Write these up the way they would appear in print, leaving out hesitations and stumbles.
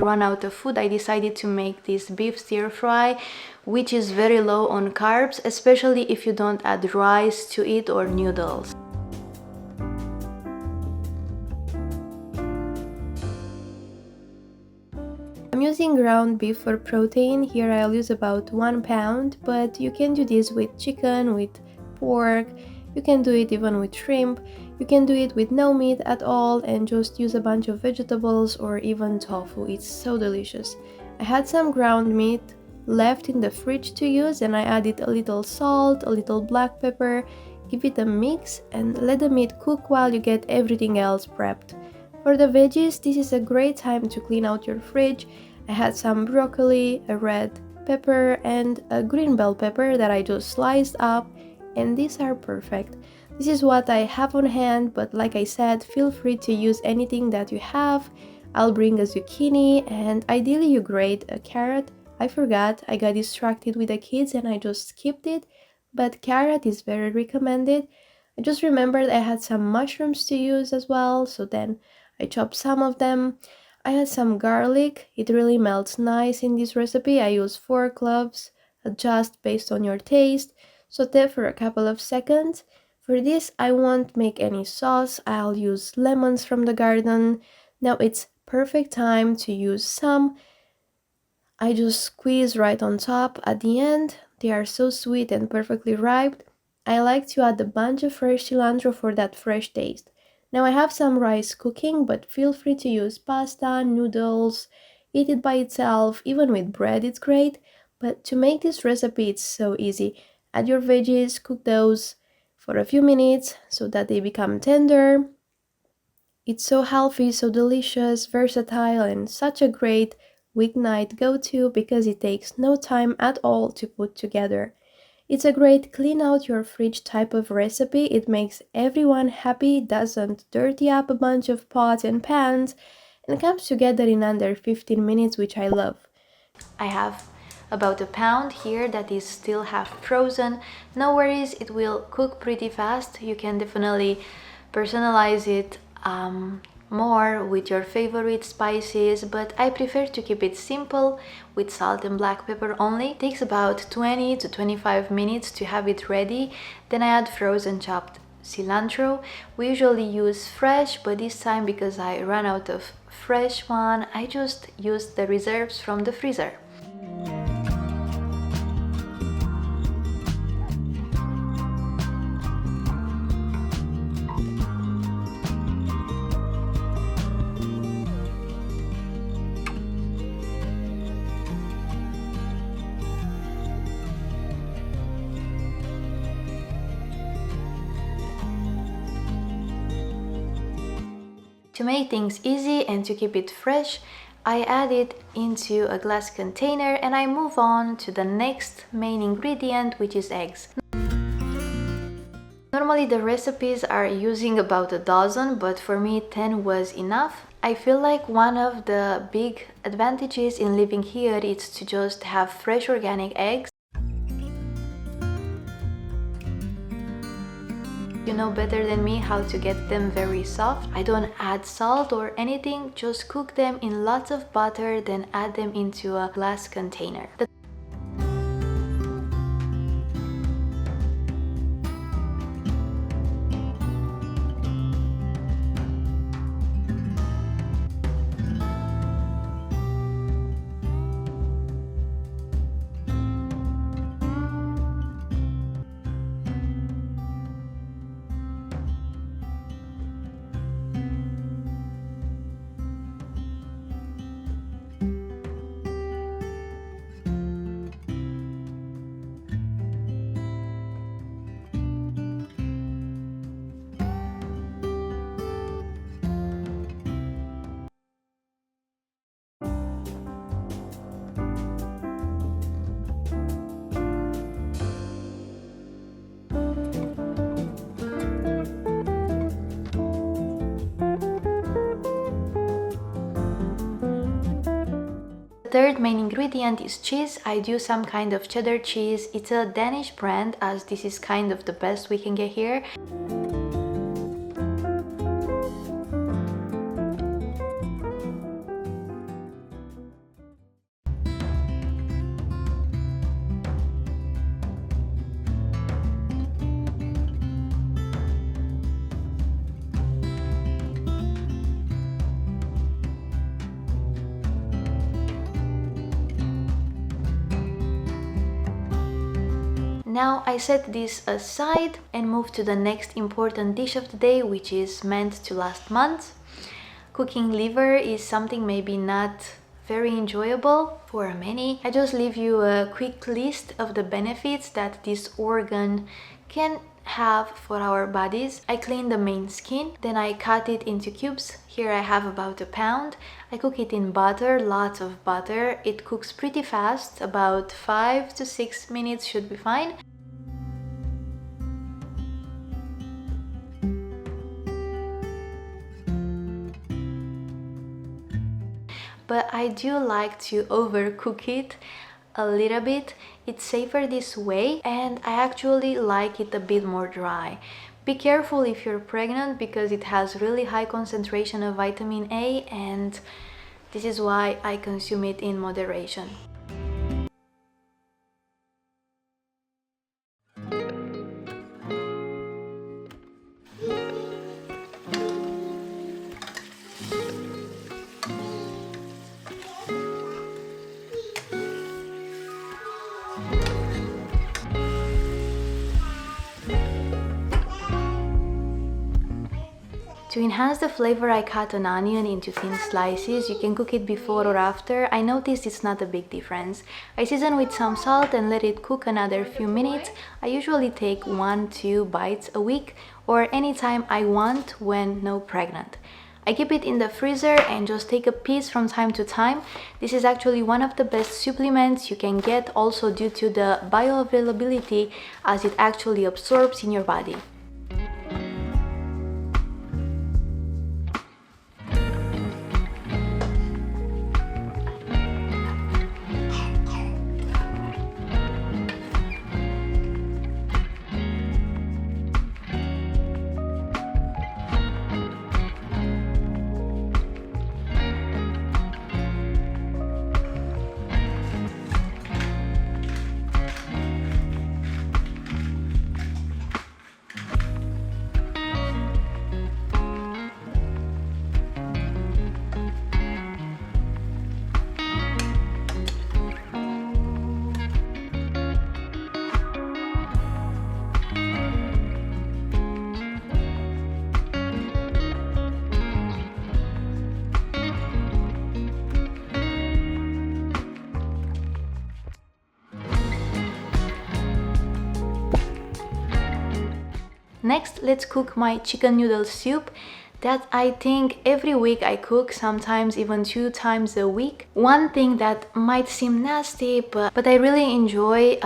run out of food, I decided to make this beef stir fry, which is very low on carbs, especially if you don't add rice to it or noodles. I'm using ground beef for protein. Here I'll use about 1 pound, but you can do this with chicken, with pork, you can do it even with shrimp, you can do it with no meat at all and just use a bunch of vegetables or even tofu. It's so delicious. I had some ground meat left in the fridge to use and I added a little salt, a little black pepper, give it a mix and let the meat cook while you get everything else prepped. For the veggies, this is a great time to clean out your fridge. I had some broccoli, a red pepper and a green bell pepper that I just sliced up, and these are perfect. This is what I have on hand, but like I said, feel free to use anything that you have. I'll bring a zucchini and ideally you grate a carrot. I forgot, I got distracted with the kids and I just skipped it, but carrot is very recommended. I just remembered I had some mushrooms to use as well, so then I chopped some of them. I had some garlic, it really melts nice in this recipe. I use 4 cloves, adjust based on your taste, saute for a couple of seconds. For this I won't make any sauce, I'll use lemons from the garden. Now it's perfect time to use some. I just squeeze right on top at the end. They are so sweet and perfectly ripe. I like to add a bunch of fresh cilantro for that fresh taste. Now I have some rice cooking, but feel free to use pasta, noodles, eat it by itself, even with bread it's great. But to make this recipe it's so easy. Add your veggies, cook those for a few minutes so that they become tender. It's so healthy, so delicious, versatile, and such a great weeknight go-to because it takes no time at all to put together. It's a great clean out your fridge type of recipe. It makes everyone happy, doesn't dirty up a bunch of pots and pans, and comes together in under 15 minutes, which I love. I have about a pound here that is still half frozen. No worries, it will cook pretty fast. You can definitely personalize it more with your favorite spices, but I prefer to keep it simple with salt and black pepper only. It takes about 20 to 25 minutes to have it ready. Then I add frozen chopped cilantro. We usually use fresh, but this time because I ran out of fresh one, I just used the reserves from the freezer. To make things easy and to keep it fresh, I add it into a glass container and I move on to the next main ingredient, which is eggs. Normally the recipes are using about a dozen, but for me 10 was enough. I feel like one of the big advantages in living here is to just have fresh organic eggs. You know better than me how to get them very soft. I don't add salt or anything, just cook them in lots of butter, then add them into a glass container. The third main ingredient is cheese. I do some kind of cheddar cheese. It's a Danish brand, as this is kind of the best we can get here. Now I set this aside and move to the next important dish of the day, which is meant to last months. Cooking liver is something maybe not very enjoyable for many. I just leave you a quick list of the benefits that this organ can have for our bodies. I clean the main skin, then I cut it into cubes. Here I have about a pound. I cook it in butter, lots of butter. It cooks pretty fast, about 5 to 6 minutes should be fine. But I do like to overcook it a little bit. It's safer this way, and I actually like it a bit more dry. Be careful if you're pregnant because it has really high concentration of vitamin A, and this is why I consume it in moderation. To enhance the flavor, I cut an onion into thin slices. You can cook it before or after. I noticed it's not a big difference. I season with some salt and let it cook another few minutes. I usually take 1-2 bites a week or anytime I want when not pregnant. I keep it in the freezer and just take a piece from time to time. This is actually one of the best supplements you can get, also due to the bioavailability as it actually absorbs in your body. Next, let's cook my chicken noodle soup that I think every week I cook, sometimes even 2 times a week. One thing that might seem nasty, but I really enjoy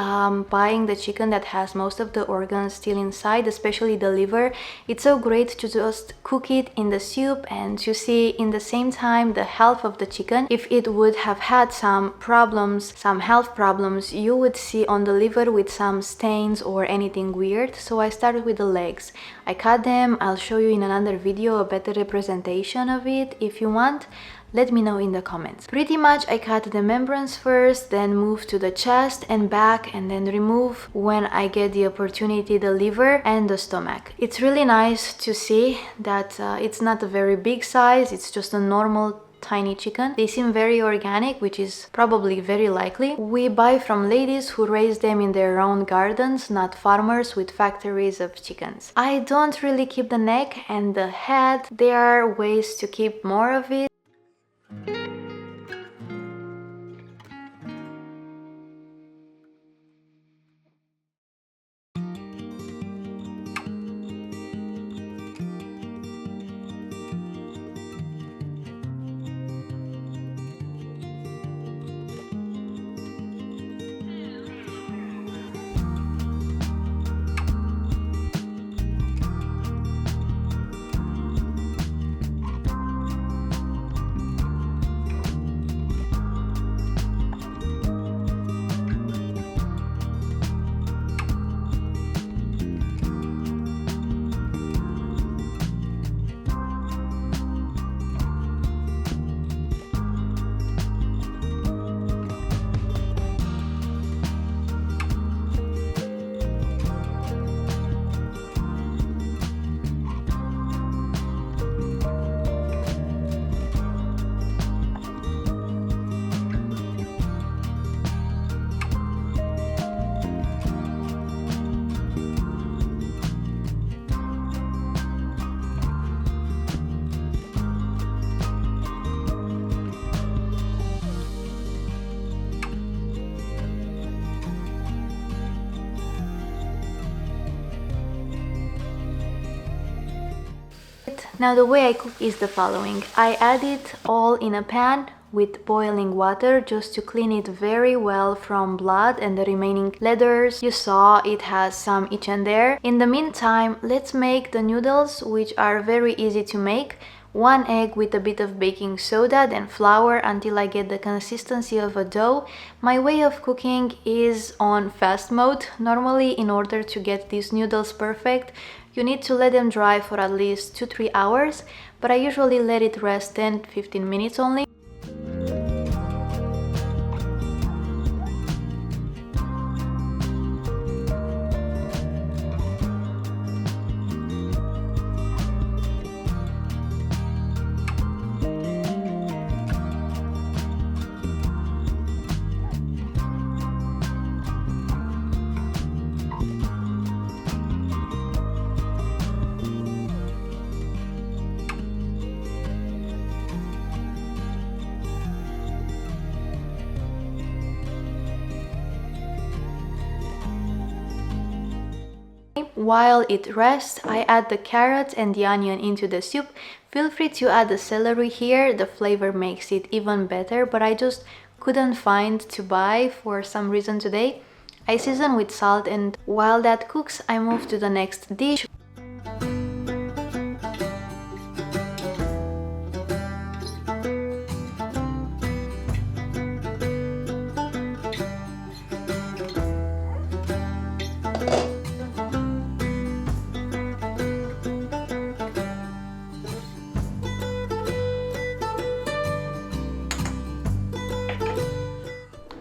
buying the chicken that has most of the organs still inside, especially the liver. It's so great to just cook it in the soup and to see in the same time the health of the chicken. If it would have had some problems, some health problems, you would see on the liver with some stains or anything weird. So I started with the legs. I cut them. I'll show you in another video a better representation of it. If you want, let me know in the comments. Pretty much I cut the membranes first, then move to the chest and back, and then remove, when I get the opportunity, the liver and the stomach. It's really nice to see that it's not a very big size, it's just a normal tiny chicken. They seem very organic, which is probably very likely. We buy from ladies who raise them in their own gardens, not farmers with factories of chickens. I don't really keep the neck and the head. There are ways to keep more of it. Now the way I cook is the following. I add it all in a pan with boiling water just to clean it very well from blood and the remaining leathers. You saw it has some itch in there. In the meantime, let's make the noodles, which are very easy to make. 1 egg with a bit of baking soda, then flour until I get the consistency of a dough. My way of cooking is on fast mode. Normally, in order to get these noodles perfect, you need to let them dry for at least 2-3 hours, but I usually let it rest 10-15 minutes only. While it rests, I add the carrots and the onion into the soup. Feel free to add the celery here, the flavor makes it even better, but I just couldn't find to buy for some reason today. I season with salt, and while that cooks, I move to the next dish.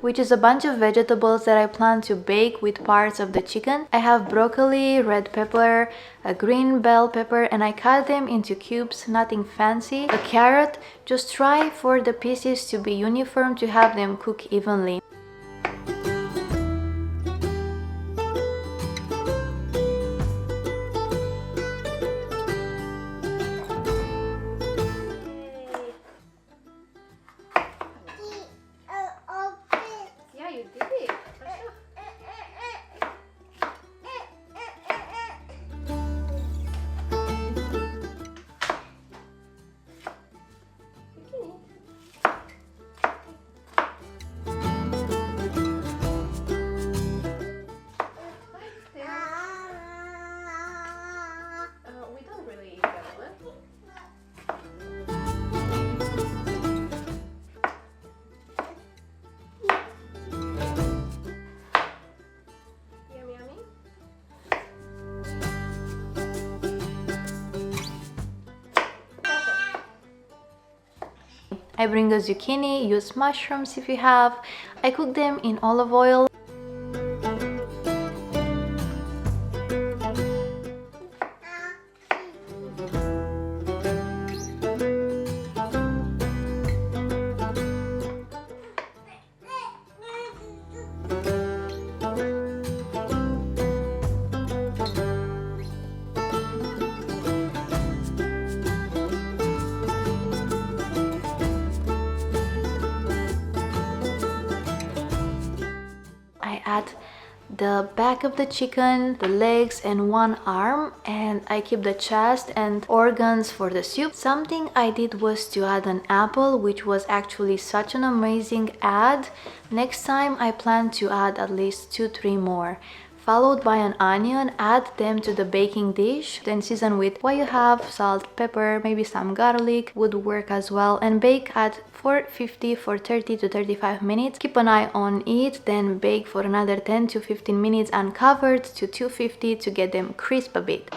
Which is a bunch of vegetables that I plan to bake with parts of the chicken. I have broccoli, red pepper, a green bell pepper, and I cut them into cubes, nothing fancy. A carrot, just try for the pieces to be uniform to have them cook evenly. I bring a zucchini, use mushrooms if you have. I cook them in olive oil. Add the back of the chicken, the legs, and one arm, and I keep the chest and organs for the soup. Something I did was to add an apple, which was actually such an amazing add. Next time I plan to add at least 2-3 more. Followed by an onion, add them to the baking dish, then season with what you have, salt, pepper, maybe some garlic would work as well, and bake at 450 for 30 to 35 minutes. Keep an eye on it, then bake for another 10 to 15 minutes uncovered to 250 to get them crisp a bit.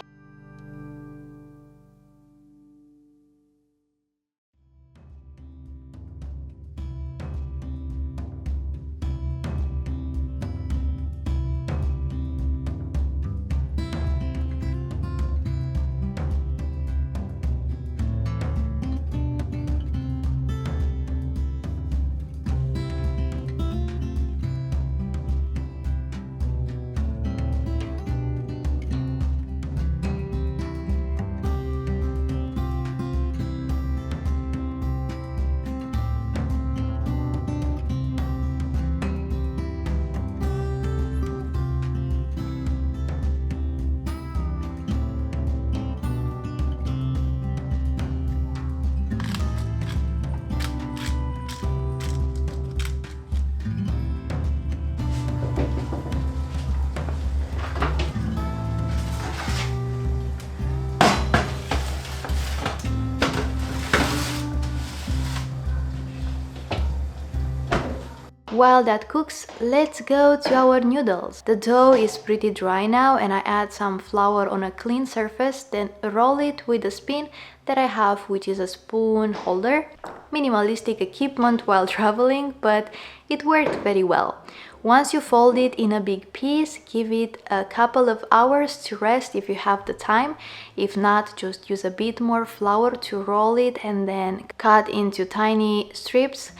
While that cooks, let's go to our noodles. The dough is pretty dry now and I add some flour on a clean surface, then roll it with a spoon that I have, which is a spoon holder. Minimalistic equipment while traveling, but it worked very well. Once you fold it in a big piece, give it a couple of hours to rest if you have the time. If not, just use a bit more flour to roll it and then cut into tiny strips.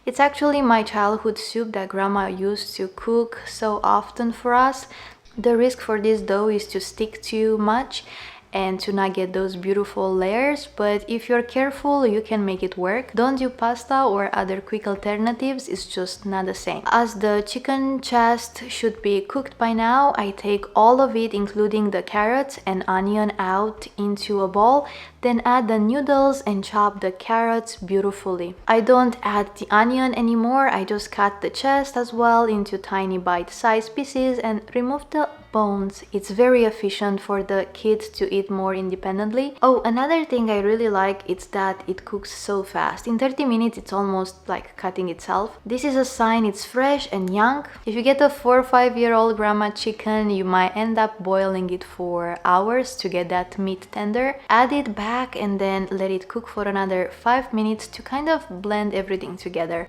It's actually my childhood soup that grandma used to cook so often for us. The risk for this dough is to stick too much and to not get those beautiful layers, but if you're careful you can make it work. Don't do pasta or other quick alternatives, it's just not the same. As the chicken chest should be cooked by now, I take all of it including the carrots and onion out into a bowl, then add the noodles and chop the carrots beautifully. I don't add the onion anymore, I just cut the chest as well into tiny bite-sized pieces and remove the bones. It's very efficient for the kids to eat more independently. Oh, another thing I really like is that it cooks so fast. In 30 minutes it's almost like cutting itself. This is a sign it's fresh and young. If you get a 4 or 5-year-old grandma chicken, you might end up boiling it for hours to get that meat tender. Add it back and then let it cook for another 5 minutes to kind of blend everything together.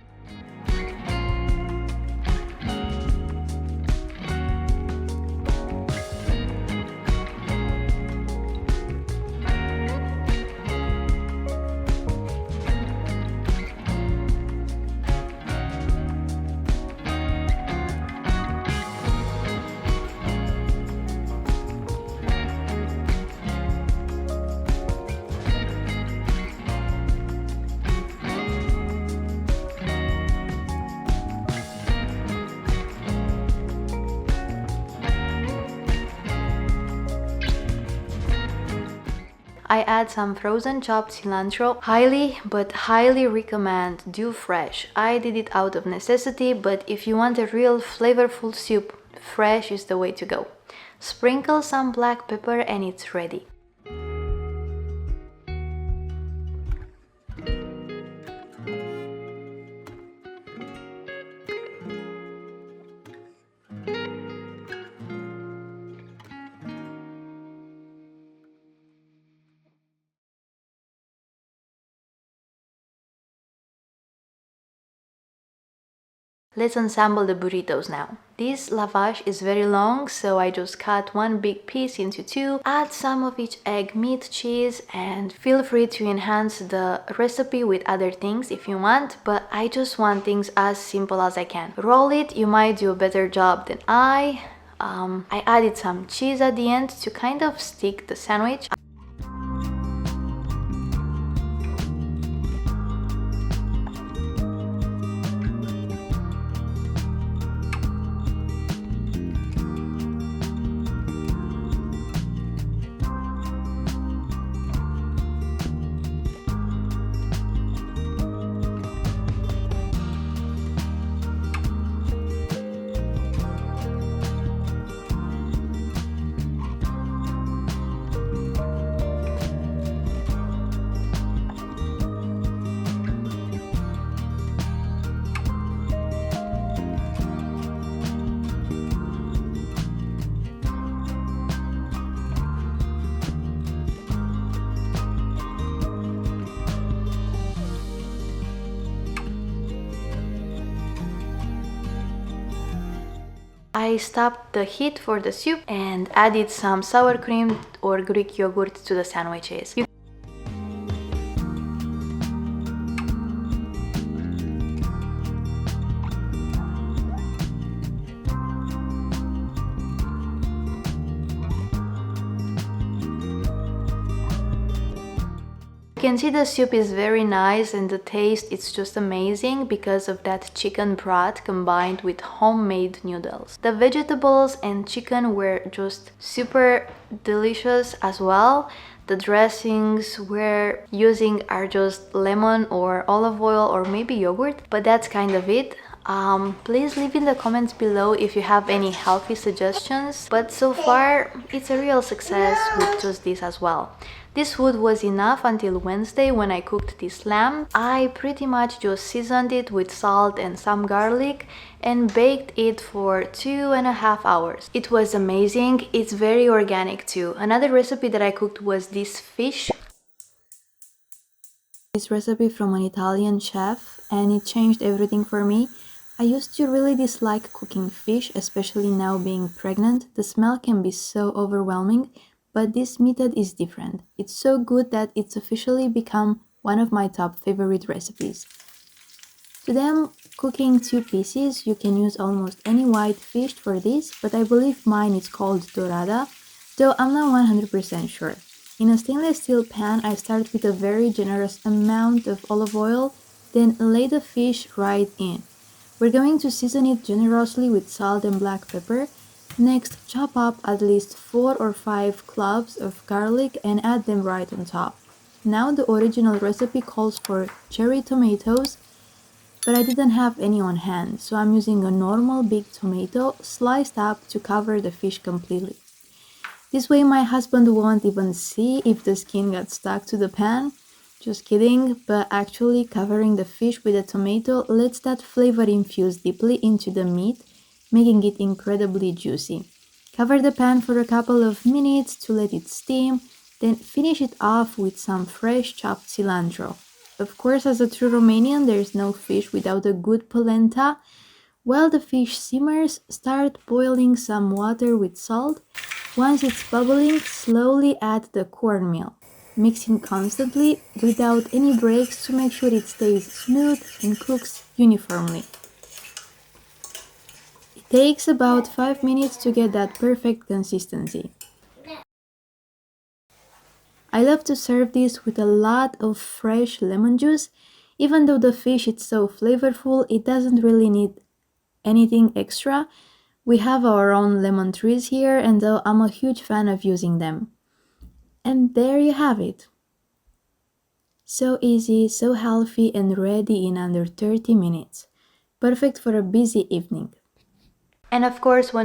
I add some frozen chopped cilantro. Highly recommend do fresh. I did it out of necessity, but if you want a real flavorful soup, fresh is the way to go. Sprinkle some black pepper and it's ready. Let's ensemble the burritos now. This lavash is very long, so I just cut one big piece into two, add some of each egg, meat, cheese, and feel free to enhance the recipe with other things if you want, but I just want things as simple as I can. Roll it, you might do a better job than I added some cheese at the end to kind of stick the sandwich. I stopped the heat for the soup and added some sour cream or Greek yogurt to the sandwiches. You can see the soup is very nice and the taste is just amazing because of that chicken broth combined with homemade noodles. The vegetables and chicken were just super delicious as well. The dressings we're using are just lemon or olive oil or maybe yogurt, but that's kind of it. Please leave in the comments below if you have any healthy suggestions, but so far it's a real success with just this as well. This food was enough until Wednesday when I cooked this lamb. I pretty much just seasoned it with salt and some garlic and baked it for 2.5 hours. It was amazing. It's very organic too. Another recipe that I cooked was this fish. This recipe from an Italian chef, and it changed everything for me. I used to really dislike cooking fish, especially now being pregnant. The smell can be so overwhelming, but this method is different. It's so good that it's officially become one of my top favorite recipes. Today I'm cooking 2 pieces. You can use almost any white fish for this, but I believe mine is called dorada, though I'm not 100% sure. In a stainless steel pan, I start with a very generous amount of olive oil, then lay the fish right in. We're going to season it generously with salt and black pepper. Next, chop up at least 4 or 5 cloves of garlic and add them right on top. Now the original recipe calls for cherry tomatoes, but I didn't have any on hand, so I'm using a normal big tomato sliced up to cover the fish completely. This way my husband won't even see if the skin got stuck to the pan. Just kidding, but actually covering the fish with a tomato lets that flavor infuse deeply into the meat, making it incredibly juicy. Cover the pan for a couple of minutes to let it steam, then finish it off with some fresh chopped cilantro. Of course, as a true Romanian, there's no fish without a good polenta. While the fish simmers, start boiling some water with salt. Once it's bubbling, slowly add the cornmeal, mixing constantly without any breaks to make sure it stays smooth and cooks uniformly. It takes about 5 minutes to get that perfect consistency. I love to serve this with a lot of fresh lemon juice. Even though the fish is so flavorful, it doesn't really need anything extra. We have our own lemon trees here, and I'm a huge fan of using them. And there you have it. So easy, so healthy, and ready in under 30 minutes. Perfect for a busy evening. And of course, when